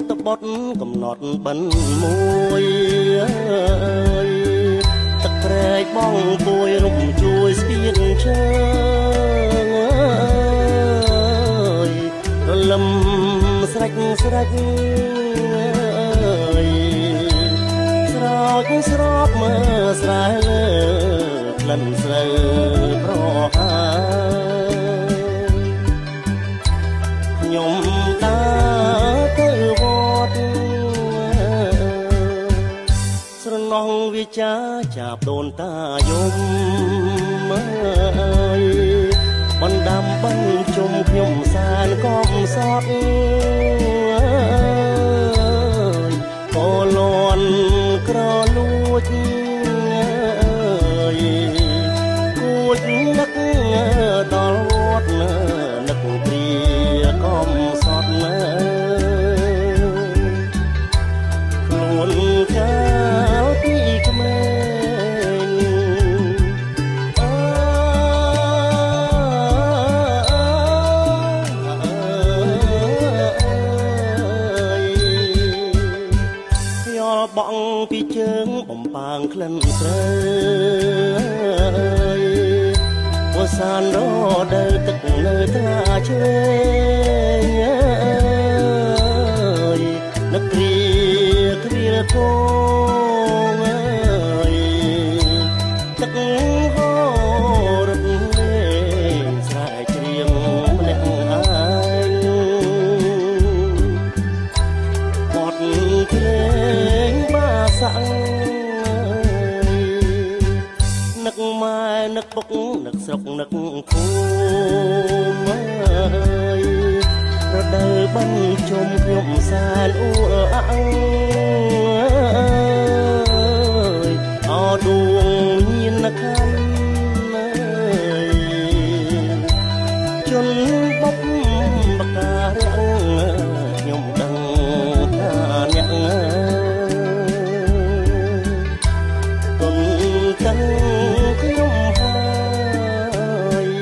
តបត់កំណត់បិណ្ឌមួយទឹកព្រែកបងពួយរំជួយស្ពានជើងរលឹមស្រេចស្រោចស្រោបមើលស្រែលើក្លិនស្រូវប្រហើខ្ញុំដើរទៅវត្តស្រណោះវាចាចាប់ដូនតាយំបណ្ដាំបញ្ជុំខ្ញុំសានកំសត់ក៏លន់ក្រលួចគួចនឹកដល់វត្តនឹកព្រាកំសត់ខ្លួនកាលពីក្មេងបងពីជើងបំបាងក្លិនស្រើយវសានរដើទឹកនៅថ្លាឆ្វេងនឹកព្រាគ្រាគងទឹកហូររត់លេងស្រែច្រៀងម្នាក់ឯងបត់ភ្លេងសាក់នឹកម៉ែនឹកពុកនឹកស្រុកនឹកភូមិរដូវបញ្ជុំខ្ញុំសានអួលអាំងអដួងញៀនខាន់ជន់បុកបការាំងខ្ញុំដឹងថាអ្នកទាំងខ្ញុំហើយ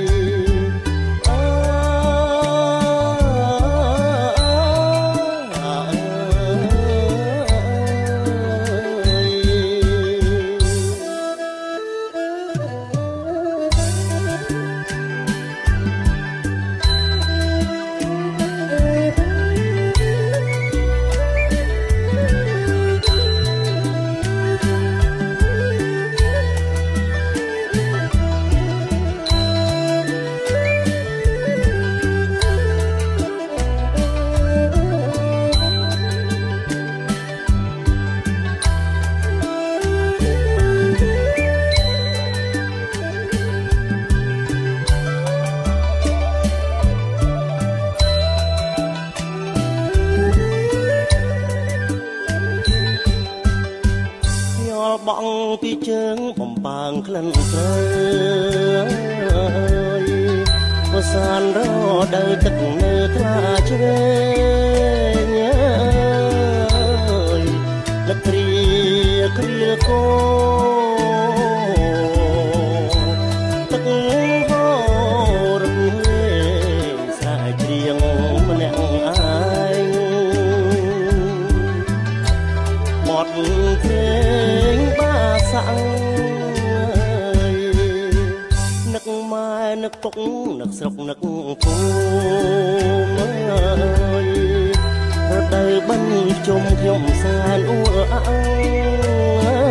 បងពីជើងបំបាងក្លិនស្រើយវសានរដើទឹកនៅថ្លាឆ្វេងនឹកព្រាគ្រាគទឹកហូររំលេងស្រែច្រៀងម្នាក់ឯងបត់ភ្លេងសាក់នឹកម៉ែនឹកពុកនឹកស្រុកនឹកភូមិរដូវបញ្ជុំខ្ញុំសានអួលអាំង